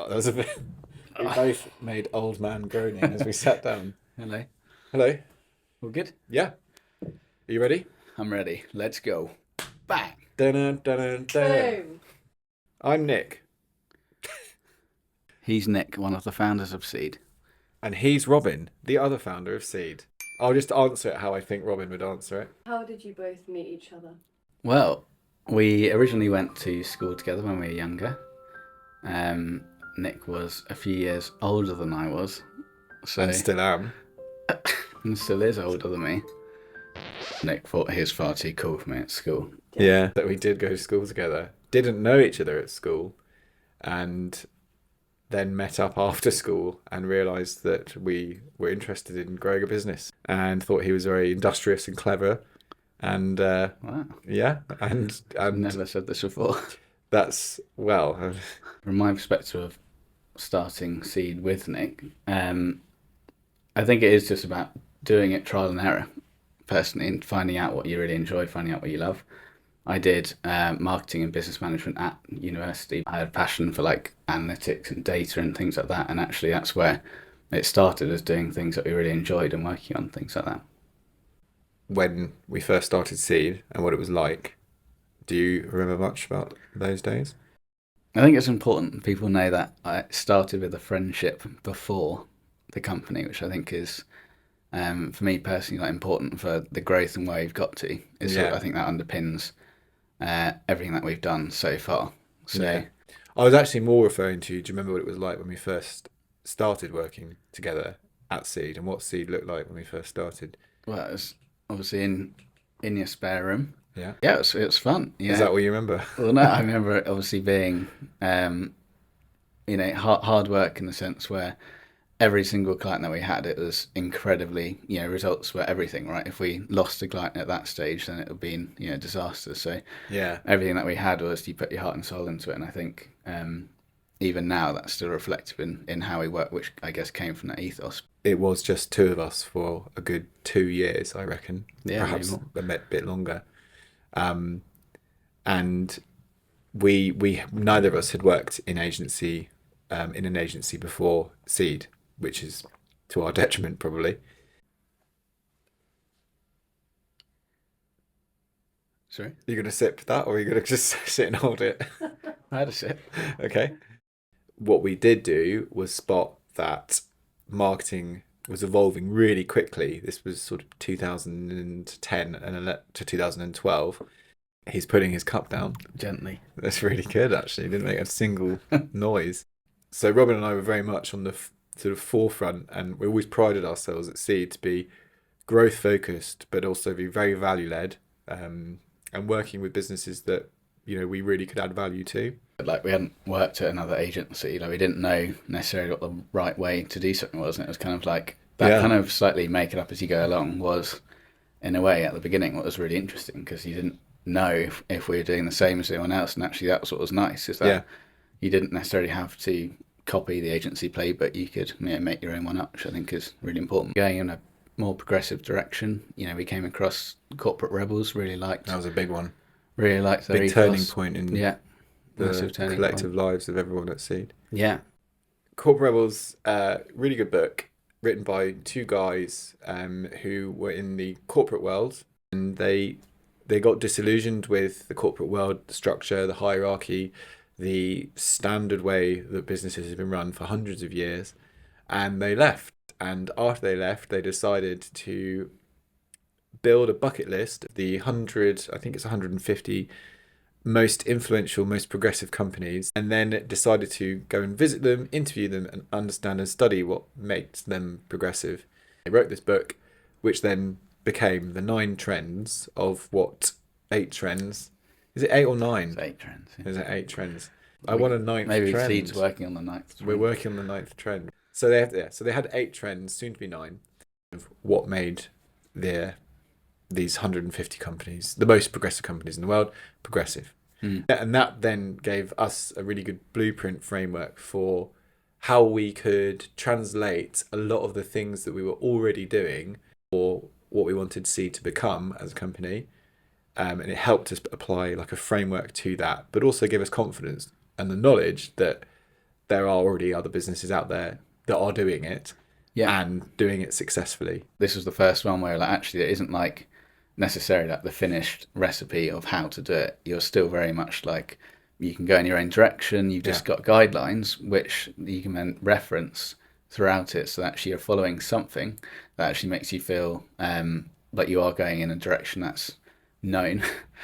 That was a bit. We both made old man groaning as we sat down. Hello. Hello. All good? Yeah. Are you ready? I'm ready. Let's go. Bang. Dun, dun, dun. Boom. I'm Nick, He's Nick, one of the founders of Seed. and he's Robin, the other founder of Seed. I'll just answer it how I think Robin would answer it. How did you both meet each other? Well, we originally went to school together when we were younger. Nick was a few years older than I was. So, And still am. and still is older than me. Nick thought he was far too cool for me at school. Yeah. That we did go to school together. Didn't know each other at school, and then met up after school and realised that we were interested in growing a business and thought he was very industrious and clever. And Wow. yeah, and Never said this before. that's, well, From my perspective of starting Seed with Nick, I think it is just about doing it trial and error, personally, and finding out what you really enjoy, finding out what you love. I did marketing and business management at university. I had a passion for like analytics and data and things like that, and actually that's where it started, as doing things that we really enjoyed and working on things like that. when we first started Seed and what it was like, do you remember much about those days? I think it's important people know that I started with a friendship before the company, which I think is, for me personally, like important for the growth and where we've got to. Is Yeah. I think that underpins everything that we've done so far. So Yeah. I was actually more referring to, do you remember what it was like when we first started working together at Seed, and what Seed looked like when we first started? well, it was obviously in your spare room. Yeah. Yeah, it was fun. Yeah. Is that what you remember? Well, no, I remember it obviously being, hard work in the sense where every single client that we had, it was incredibly, results were everything, right? If we lost a client at that stage, then it would be, disaster. So Yeah. everything that we had was you put your heart and soul into it. And I think even now that's still reflective in how we work, which I guess came from that ethos. It was just two of us for a good 2 years, I reckon. Yeah, Perhaps maybe a bit longer. And we neither of us had worked in an agency before Seed, which is to our detriment probably. Sorry? Are you going to sip that, or are you going to just sit and hold it? I had a sip. Okay. What we did do was spot that marketing was evolving really quickly. This was sort of 2010 to 2012. He's putting his cup down. Gently. That's really good, actually. Didn't make a single noise. So Robin and I were very much on the sort of forefront, and we always prided ourselves at Seed to be growth focused, but also be very value led, and working with businesses that we really could add value to. Like, we hadn't worked at another agency, we didn't know necessarily what the right way to do something was, and it was kind of like that. Yeah. Kind of slightly make it up as you go along was, in a way, at the beginning, what was really interesting, because you didn't know if we were doing the same as anyone else, and actually that was what was nice, is that Yeah. you didn't necessarily have to copy the agency playbook, you could make your own one up, which I think is really important. Going in a more progressive direction, we came across Corporate Rebels, really liked That was a big one. their Big ethos. turning point in Yeah, the massive turning collective point. lives of everyone at Seed. Yeah, Corporate Rebels, really good book, written by two guys who were in the corporate world, and they got disillusioned with the corporate world, the structure, the hierarchy, the standard way that businesses have been run for hundreds of years, and they left. And after they left, they decided to build a bucket list of the 100, I think it's 150 most influential, most progressive companies, and then decided to go and visit them, interview them, and understand and study what makes them progressive. They wrote this book, which then became the 9 trends of what 8 trends. Is it 8 or 9? it's 8 trends. Yeah. Is it 8 trends? I want a 9th Maybe trend. Seed's working on the 9th. We're working on the 9th trend. So they had 8 trends, soon to be 9, of what made these 150 companies, the most progressive companies in the world, progressive. And that then gave us a really good blueprint framework for how we could translate a lot of the things that we were already doing, or what we wanted Seed to become as a company. And it helped us apply like a framework to that, but also give us confidence and the knowledge that there are already other businesses out there that are doing it Yeah. and doing it successfully. This was the first one where like actually it isn't like necessarily like the finished recipe of how to do it. You're still very much like you can go in your own direction. You've just got guidelines which you can then reference throughout it, so that actually you're following something that actually makes you feel like you are going in a direction that's known.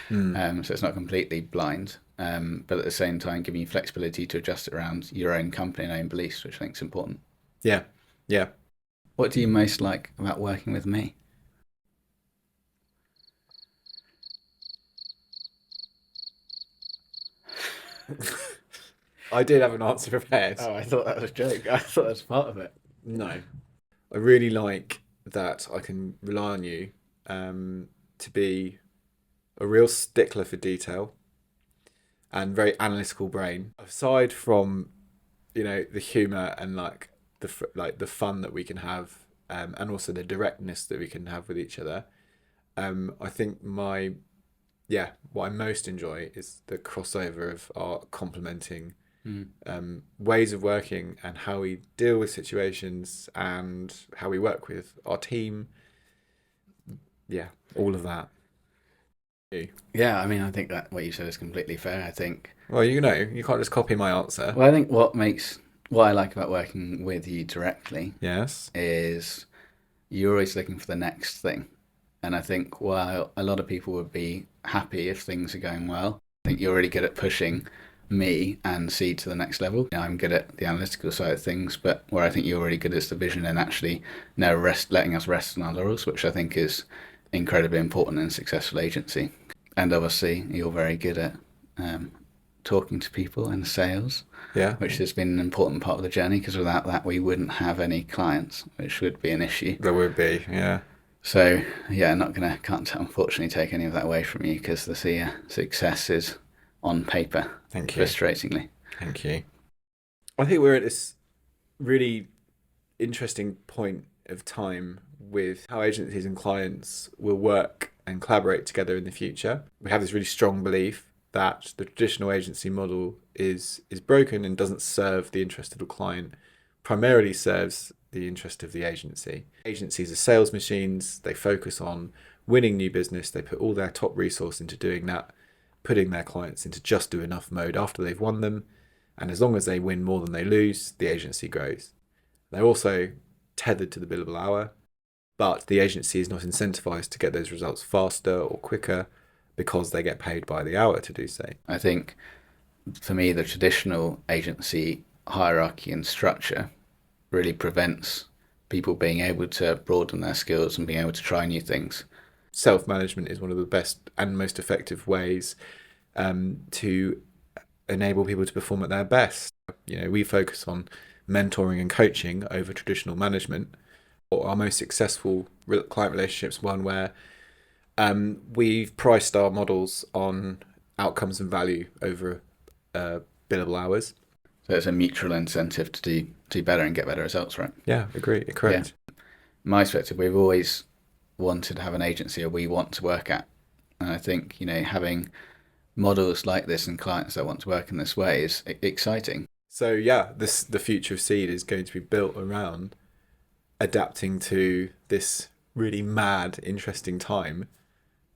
So it's not completely blind, but at the same time giving you flexibility to adjust it around your own company and own beliefs, which I think is important. Yeah, yeah. What do you most like about working with me? I did have an answer prepared. Oh, I thought that was a joke. I thought that was part of it. No. I really like that I can rely on you to be a real stickler for detail and very analytical brain. Aside from, the humor and like the fun that we can have, and also the directness that we can have with each other. I think what I most enjoy is the crossover of our complementing ways of working and how we deal with situations and how we work with our team. Yeah, all of that. Yeah, I mean, I think that what you said is completely fair. I think. Well, you can't just copy my answer. Well, I think what I like about working with you directly Yes. is you're always looking for the next thing. And I think while a lot of people would be happy if things are going well, I think you're really good at pushing me and Seed to the next level. I'm good at the analytical side of things, but where I think you're really good is the vision and actually letting us rest on our laurels, which I think is incredibly important in a successful agency. And obviously, you're very good at talking to people and sales, which has been an important part of the journey, because without that, we wouldn't have any clients, which would be an issue. There would be, yeah. So, yeah, can't unfortunately take any of that away from you, because the success is on paper. Thank you. Frustratingly. Thank you. I think we're at this really interesting point of time with how agencies and clients will work and collaborate together in the future. We have this really strong belief that the traditional agency model is broken and doesn't serve the interest of the client, primarily serves the interest of the agency. Agencies are sales machines. They focus on winning new business. They put all their top resource into doing that, putting their clients into just do enough mode after they've won them. And as long as they win more than they lose, the agency grows. They're also tethered to the billable hour, but the agency is not incentivized to get those results faster or quicker because they get paid by the hour to do so. I think for me, the traditional agency hierarchy and structure really prevents people being able to broaden their skills and being able to try new things. Self-management is one of the best and most effective ways to enable people to perform at their best. We focus on mentoring and coaching over traditional management. Our most successful client relationships, one where we've priced our models on outcomes and value over billable hours. So it's a mutual incentive to do better and get better results, right? Yeah, agree. Correct. Yeah. My perspective, we've always wanted to have an agency that we want to work at. And I think, having models like this and clients that want to work in this way is exciting. So yeah, the future of Seed is going to be built around adapting to this really mad, interesting time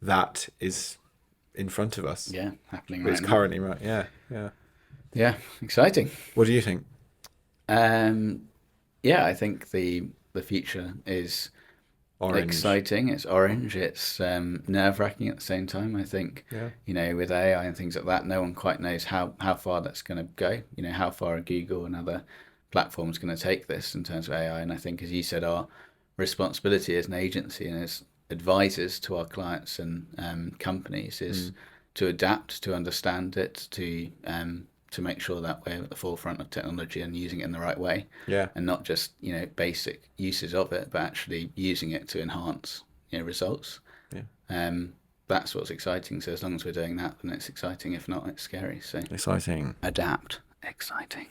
that is in front of us. Yeah, happening right now. It's currently right. Yeah. Yeah, exciting. What do you think? Yeah, I think the future is Orange. exciting. It's orange. It's nerve-wracking at the same time. I think, with AI and things like that, no one quite knows how far that's going to go. How far are Google and other platforms going to take this in terms of AI. And I think, as you said, our responsibility as an agency and as advisors to our clients and companies is to adapt, to understand it, to make sure that we're at the forefront of technology and using it in the right way. Yeah. And not just, basic uses of it, but actually using it to enhance, results. Yeah. That's what's exciting. So as long as we're doing that, then it's exciting. If not, it's scary. So Exciting. adapt. Exciting.